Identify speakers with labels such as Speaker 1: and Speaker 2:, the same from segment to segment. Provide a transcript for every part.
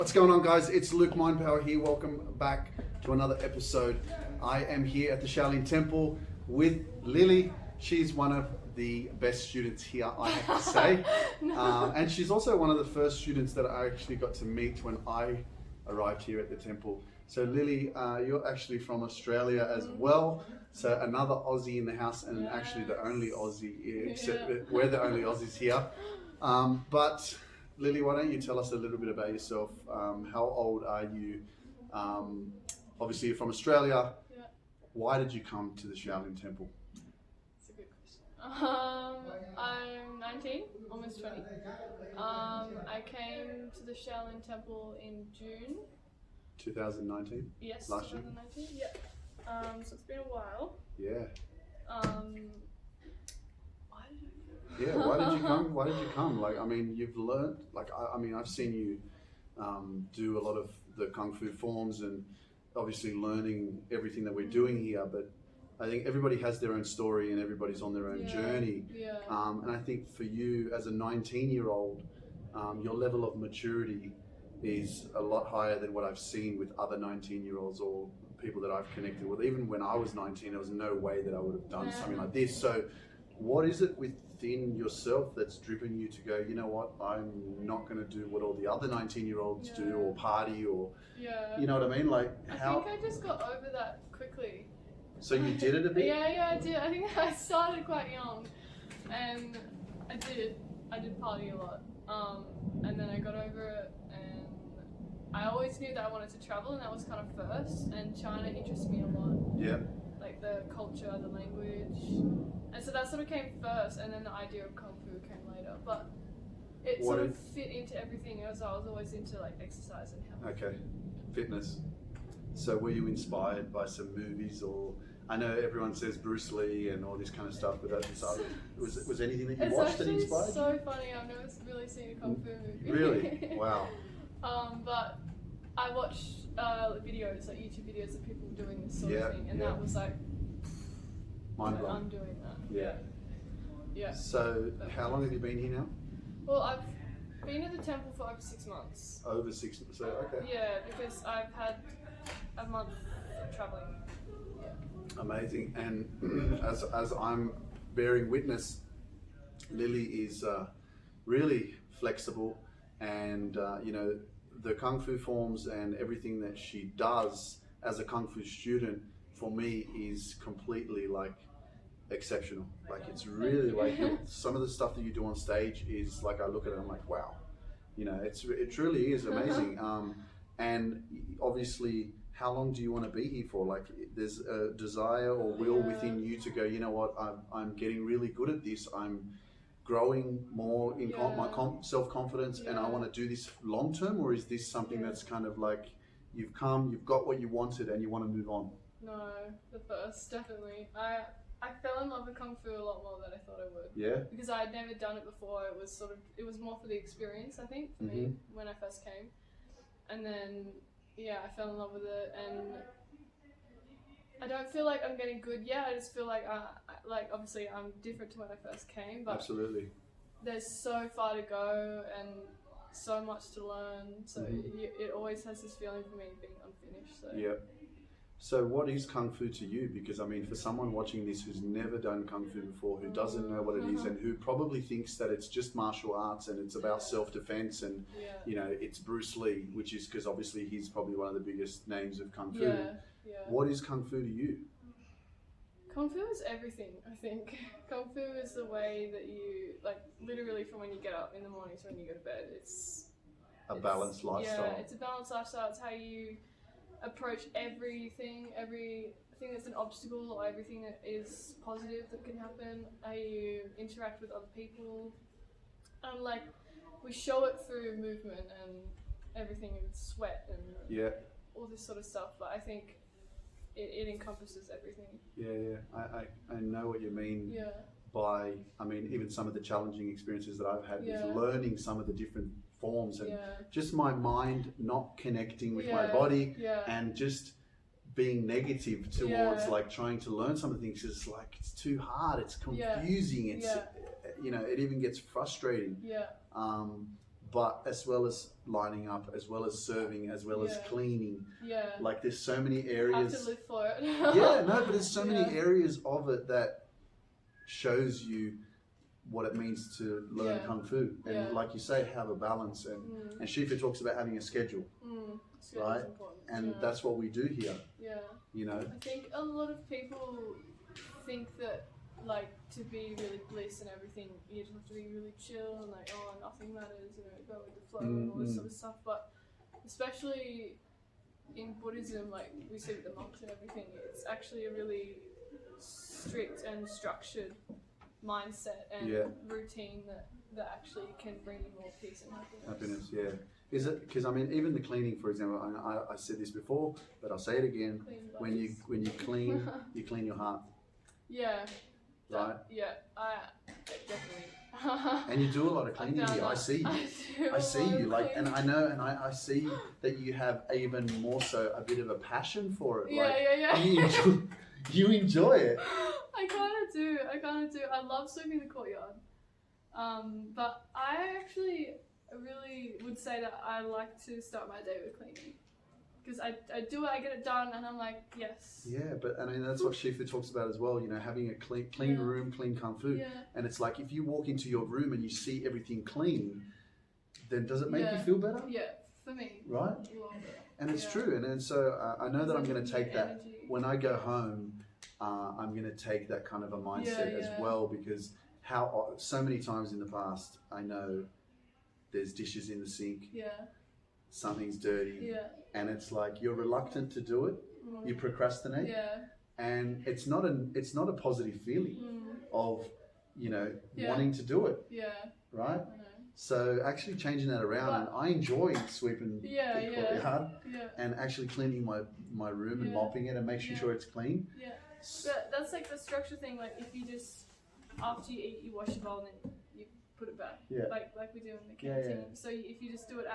Speaker 1: What's going on, guys? It's LukeMindPower here. Welcome back to another episode. I am here at the Shaolin Temple with Lily. She's one of the best students here, I have to say. And she's also one of the first students that I actually got to meet when I arrived here at the temple. So Lily, you're actually from Australia as well. So another Aussie in the house, and actually the only Aussie, except that we're the only Aussies here. But Lily, why don't you tell us a little bit about yourself? How old are you? Obviously you're from Australia.
Speaker 2: Yeah.
Speaker 1: Why did you come to the Shaolin Temple?
Speaker 2: That's a good question. I'm 19, almost 20. I came to the Shaolin Temple in June.
Speaker 1: 2019?
Speaker 2: Yes,
Speaker 1: Last
Speaker 2: 2019. Yeah. So it's been a while.
Speaker 1: Yeah.
Speaker 2: Why did
Speaker 1: Yeah, why did you come? Why did you come? Like, I mean, you've learned, like, I mean, I've seen you do a lot of the kung fu forms and obviously learning everything that we're doing here, but I think everybody has their own story and everybody's on their own journey.
Speaker 2: Yeah.
Speaker 1: And I think for you as a 19-year-old, your level of maturity is a lot higher than what I've seen with other 19-year-olds or people that I've connected with. Even when I was 19, there was no way that I would have done something like this. So what is it within yourself that's driven you to go, you know what, I'm not going to do what all the other 19-year-olds do or party or, you know what I mean? Like, how?
Speaker 2: I think I just got over that quickly.
Speaker 1: So you did it a bit?
Speaker 2: Yeah, I did. I think I started quite young, and I did party a lot. And then I got over it, and I always knew that I wanted to travel, and that was kind of first. And China interests me a lot.
Speaker 1: Yeah.
Speaker 2: Like the culture, the language, and so that sort of came first, and then the idea of kung fu came later. But it sort of fit into everything else. I was always into like exercise and health.
Speaker 1: Okay, fitness. So were you inspired by some movies, or I know everyone says Bruce Lee and all this kind of stuff, but was anything that you watched that inspired you?
Speaker 2: It's so funny. I've never really seen a kung fu movie.
Speaker 1: Really? Wow.
Speaker 2: But I watched videos, like YouTube videos of people doing this sort of thing, and that was like,
Speaker 1: mind blowing.
Speaker 2: I'm doing that. Yeah.
Speaker 1: So how long have you been here now?
Speaker 2: Well, I've been at the temple for over 6 months.
Speaker 1: Over 6 months, so okay.
Speaker 2: Yeah, because I've had a month of traveling. Yeah.
Speaker 1: Amazing. And as I'm bearing witness, Lily is really flexible, and you know, the kung fu forms and everything that she does as a kung fu student for me is completely like exceptional. Like, it's really like some of the stuff that you do on stage is like, I look at it and I'm like, wow, you know, it truly is amazing. And obviously, how long do you want to be here for? Like, there's a desire or will within you to go, you know what, I'm getting really good at this. I'm growing more in my self-confidence, and I want to do this long term, or is this something that's kind of like you've got what you wanted and you want to move on?
Speaker 2: No, the first, definitely. I fell in love with kung fu a lot more than I thought I would.
Speaker 1: Yeah.
Speaker 2: Because I had never done it before. It was more for the experience, I think, for me when I first came. And then I fell in love with it, and I don't feel like I'm getting good yet. I just feel like obviously I'm different to when I first came, but
Speaker 1: absolutely,
Speaker 2: there's so far to go and so much to learn. So it always has this feeling for me being unfinished. So.
Speaker 1: Yeah. So what is kung fu to you? Because I mean, for someone watching this who's never done kung fu before, who doesn't know what it is, and who probably thinks that it's just martial arts and it's about self-defense and you know, it's Bruce Lee, which is because obviously he's probably one of the biggest names of kung fu. What is kung fu to you?
Speaker 2: Kung fu is everything, I think. Kung fu is the way that you, like, literally from when you get up in the morning to when you go to bed. It's
Speaker 1: a balanced lifestyle.
Speaker 2: Yeah, it's a balanced lifestyle. It's how you approach everything that's an obstacle, or everything that is positive that can happen, how you interact with other people. And like, we show it through movement and everything, and sweat and all this sort of stuff, but I think it encompasses everything.
Speaker 1: I know what you mean by, I mean, even some of the challenging experiences that I've had with learning some of the different forms and just my mind not connecting with my body and just being negative towards like trying to learn some of the things. It's like, it's too hard, it's confusing, it's you know, it even gets frustrating. but as well as lining up, as well as serving, as well as cleaning.
Speaker 2: Yeah.
Speaker 1: Like there's so many areas.
Speaker 2: Have to live for it.
Speaker 1: Yeah, no, but there's so many areas of it that shows you what it means to learn kung fu, and like you say, have a balance. And Shifu talks about having a schedule, right? And that's what we do here.
Speaker 2: Yeah.
Speaker 1: You know.
Speaker 2: I think a lot of people think that, like, to be really bliss and everything, you just have to be really chill and like, oh, nothing matters, you know, go with the flow and all this sort of stuff. But especially in Buddhism, like we see with the monks and everything, it's actually a really strict and structured mindset and routine that actually can bring you more peace and happiness.
Speaker 1: Yeah. Is it because I mean, even the cleaning, for example, I said this before, but I'll say it again. When you clean, you clean your heart.
Speaker 2: Yeah.
Speaker 1: Right.
Speaker 2: Yeah. I definitely.
Speaker 1: And you do a lot of cleaning here. I see you. I see you. Like, and I know, and I see that you have even more so a bit of a passion for it.
Speaker 2: Yeah.
Speaker 1: You enjoy it.
Speaker 2: I kind of do. I love sweeping the courtyard. But I actually really would say that I like to start my day with cleaning. Because I do it, I get it done, and I'm like, yes.
Speaker 1: Yeah, but I mean, that's what Shifu talks about as well, you know, having a clean room, clean kung fu. Yeah. And it's like, if you walk into your room and you see everything clean, then does it make you feel better?
Speaker 2: Yeah, for me.
Speaker 1: Right? And it's true. And so I know that I'm going to take that, when I go home, I'm going to take that kind of a mindset as well, because so many times in the past, I know there's dishes in the sink. Yeah. Something's dirty, and it's like you're reluctant to do it. You procrastinate, and it's not a positive feeling of, you know, wanting to do it. Yeah, right. So actually changing that around, and I enjoy sweeping the courtyard and actually cleaning my room and mopping it and making sure it's clean.
Speaker 2: Yeah, but that's like the structure thing. Like if you just after you eat, you wash your bowl and then you put it back. Yeah, like we do in the canteen. So if you just do it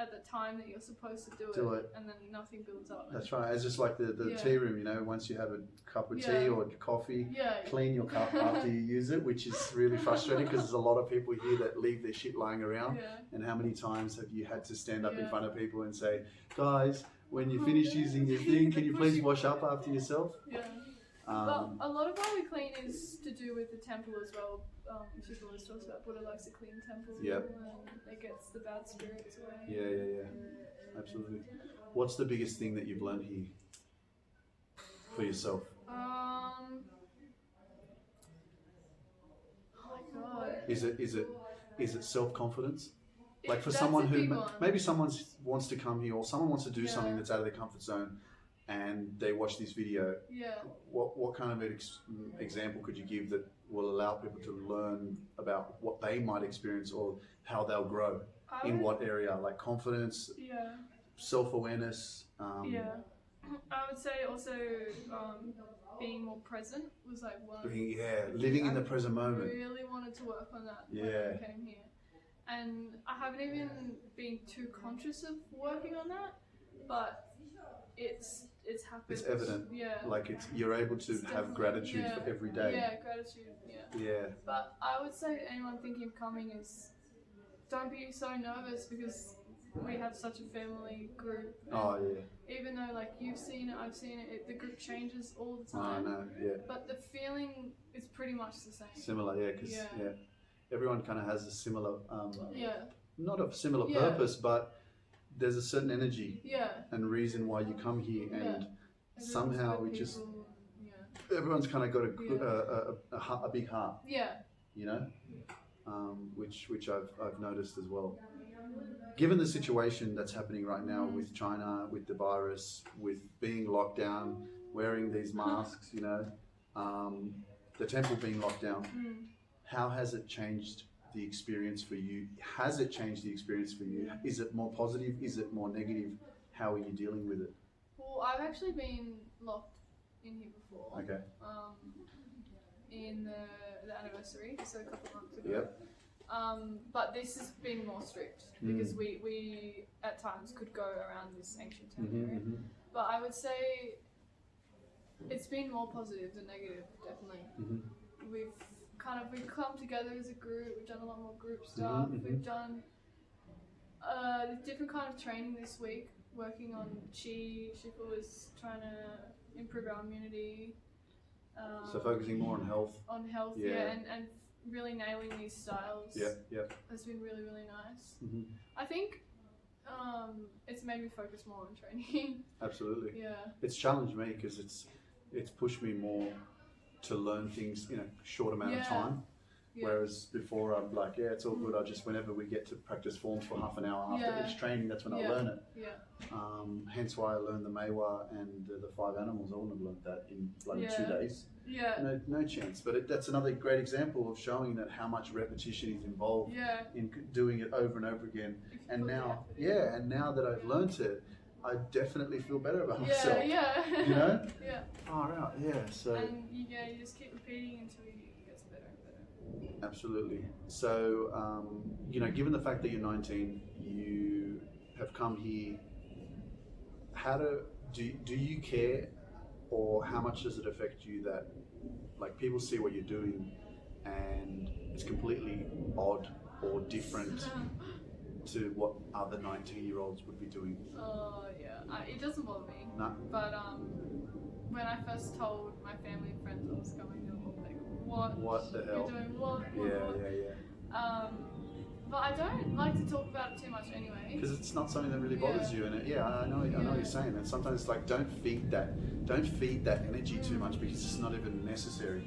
Speaker 2: at the time that you're supposed to do it, and then nothing builds up. That's
Speaker 1: right. It's just like the tea room, you know, once you have a cup of tea or coffee, clean your cup after you use it, which is really frustrating because there's a lot of people here that leave their shit lying around. And how many times have you had to stand up in front of people and say, guys, when you finish using your thing, can you please wash up after yourself? Yeah.
Speaker 2: But a lot of why we clean is to do with the temple as well. She always talks about Buddha likes a clean temple. Yep. And it gets the bad spirits away.
Speaker 1: Yeah. Absolutely. What's the biggest thing that you've learned here for yourself?
Speaker 2: Oh my God.
Speaker 1: Is it self-confidence? Like for someone who maybe someone wants to come here, or someone wants to do something that's out of their comfort zone, and they watch this video. Yeah. What kind of example could you give that will allow people to learn about what they might experience or how they'll grow in what area, like confidence, self-awareness?
Speaker 2: I would say also being more present was like one.
Speaker 1: Living in the present moment.
Speaker 2: I really wanted to work on that when I came here, and I haven't even been too conscious of working on that, but it's happened.
Speaker 1: It's evident. Yeah. Like you're able to have gratitude for every day.
Speaker 2: Yeah, gratitude. Yeah. But I would say anyone thinking of coming is don't be so nervous because we have such a family group. Even though like you've seen it, I've seen it, the group changes all the time.
Speaker 1: I know. Yeah.
Speaker 2: But the feeling is pretty much the same.
Speaker 1: Similar, because everyone kind of has a similar. Not a similar purpose, but there's a certain energy and reason why you come here, and somehow we just everyone's kind of got a big heart. Yeah. You know, which I've noticed as well. Given the situation that's happening right now with China, with the virus, with being locked down, wearing these masks, you know, the temple being locked down, how has it changed the experience for you? Has it changed the experience for you? Is it more positive? Is it more negative? How are you dealing with it?
Speaker 2: Well, I've actually been locked in here before.
Speaker 1: Okay.
Speaker 2: In the anniversary, so a couple of months ago.
Speaker 1: Yep.
Speaker 2: But this has been more strict because we at times could go around this ancient temple area. But I would say it's been more positive than negative, definitely. We've come together as a group. We've done a lot more group stuff. We've done Different kind of training this week. Working on Shifa was trying to improve our immunity.
Speaker 1: So focusing more on health.
Speaker 2: On health,
Speaker 1: Yeah.
Speaker 2: and really nailing these styles.
Speaker 1: Yeah.
Speaker 2: Has been really, really nice.
Speaker 1: Mm-hmm.
Speaker 2: I think it's made me focus more on training.
Speaker 1: Absolutely.
Speaker 2: Yeah.
Speaker 1: It's challenged me because it's pushed me more to learn things in a short amount of time.
Speaker 2: Yeah.
Speaker 1: Whereas before I'm like, yeah, it's all good. I just, whenever we get to practice forms for half an hour after each training, that's when I learn it.
Speaker 2: Yeah.
Speaker 1: Hence why I learned the Meiwa and the 5 animals. I wouldn't have learned that in bloody 2 days.
Speaker 2: Yeah.
Speaker 1: No chance. But that's another great example of showing that how much repetition is involved in doing it over and over again. And now, and now that I've learnt it, I definitely feel better about myself.
Speaker 2: Yeah.
Speaker 1: You know?
Speaker 2: Yeah.
Speaker 1: Far out. Yeah. So.
Speaker 2: And you just keep repeating until it gets better and better.
Speaker 1: Absolutely. So, given the fact that you're 19, you have come here. Do you care, or how much does it affect you that, like, people see what you're doing, and it's completely odd or different to what other 19-year-olds would be doing?
Speaker 2: Oh yeah, it doesn't bother me.
Speaker 1: No.
Speaker 2: But when I first told my family and friends I was going, they were like, "What?
Speaker 1: What the hell?
Speaker 2: You're doing what?
Speaker 1: Yeah.
Speaker 2: But I don't like to talk about it too much anyway.
Speaker 1: Because it's not something that really bothers you, and I know what you're saying. And sometimes it's like, don't feed that energy too much because it's not even necessary.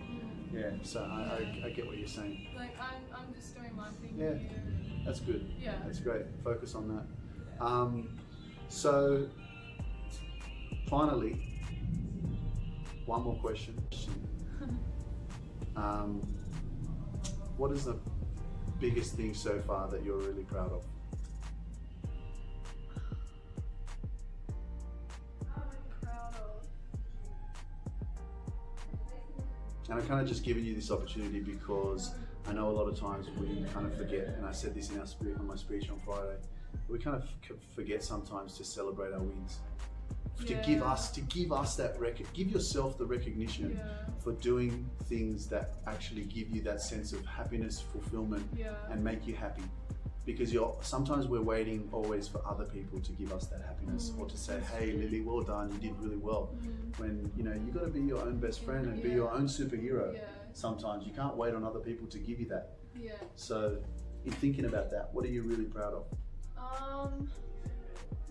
Speaker 1: Yeah. So I get what you're saying.
Speaker 2: Like I'm just doing my thing.
Speaker 1: Yeah.
Speaker 2: Here.
Speaker 1: That's good.
Speaker 2: Yeah.
Speaker 1: That's great. Focus on that. So finally, one more question. What is the biggest thing so far that you're really proud of?
Speaker 2: Proud of.
Speaker 1: And I'm kind of just giving you this opportunity because I know a lot of times we kind of forget, and I said this in on my speech on Friday, we kind of forget sometimes to celebrate our wins. To give us that give yourself the recognition for doing things that actually give you that sense of happiness, fulfillment, and make you happy. Because sometimes we're waiting always for other people to give us that happiness, or to say, "Hey, Lily, well done, you did really well." When you got to be your own best friend and be your own superhero. Sometimes you can't wait on other people to give you that. So, in thinking about that, what are you really proud of?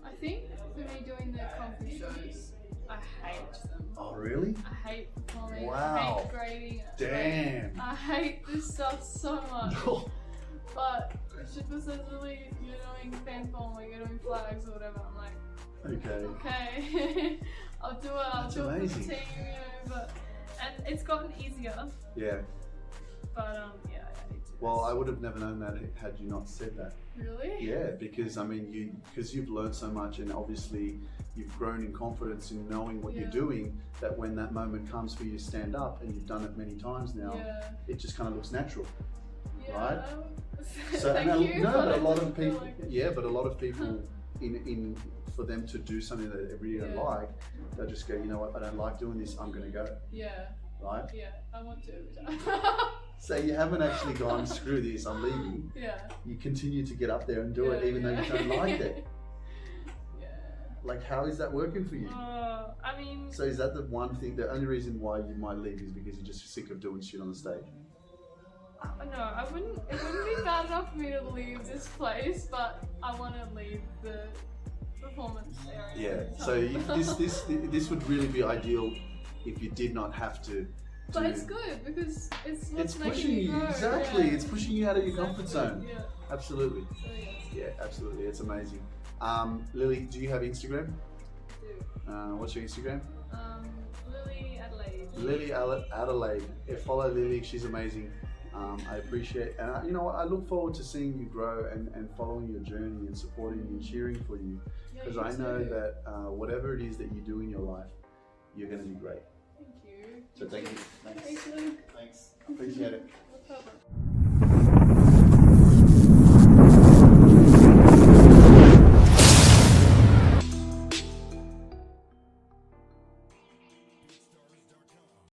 Speaker 2: I think for me doing the kungfu shows, I hate them.
Speaker 1: Oh, really?
Speaker 2: I hate performing.
Speaker 1: Wow.
Speaker 2: I hate grading.
Speaker 1: Damn.
Speaker 2: I hate this stuff so much. But Shifa says, "Lily, you're doing fan form, or you're doing flags or whatever." I'm like, okay, I'll do it. I'll do it for the team, and it's gotten easier.
Speaker 1: Yeah.
Speaker 2: But I hate it.
Speaker 1: Well, I would have never known that had you not said that.
Speaker 2: Really?
Speaker 1: Yeah, because you've learned so much, and obviously you've grown in confidence in knowing what you're doing, that when that moment comes for you to stand up, and you've done it many times now, it just kind of looks natural, right? So
Speaker 2: Thank you.
Speaker 1: But a lot of people, but a lot of people, in for them to do something that they really don't like, they'll just go, "You know what? I don't like doing this. I'm going to go."
Speaker 2: Yeah.
Speaker 1: Right?
Speaker 2: Yeah, I want to every time.
Speaker 1: So you haven't actually gone, "Screw this, I'm leaving."
Speaker 2: Yeah.
Speaker 1: You continue to get up there and do it, even though you don't like it.
Speaker 2: Yeah.
Speaker 1: Like, how is that working for you?
Speaker 2: I mean.
Speaker 1: So is that the one thing? The only reason why you might leave is because you're just sick of doing shit on the stage?
Speaker 2: No, I wouldn't. It wouldn't be bad enough for me to leave this place, but I want to leave the performance area.
Speaker 1: Yeah. So this would really be ideal if you did not have to.
Speaker 2: But it's good because it's
Speaker 1: pushing you
Speaker 2: grow.
Speaker 1: exactly.
Speaker 2: Yeah.
Speaker 1: It's pushing you out of your comfort zone.
Speaker 2: Yeah.
Speaker 1: Absolutely.
Speaker 2: So, yes.
Speaker 1: Yeah, absolutely. It's amazing. Lily, do you have Instagram?
Speaker 2: I do.
Speaker 1: What's your Instagram?
Speaker 2: Lily Adelaide.
Speaker 1: Lily Adelaide. Yeah, follow Lily. She's amazing. I appreciate, and I look forward to seeing you grow and following your journey and supporting you and cheering for you, because I know that whatever it is that you do in your life, you're going to be great.
Speaker 2: Thank you.
Speaker 1: So thank you.
Speaker 2: Thanks, Luke.
Speaker 1: Thanks. I appreciate it.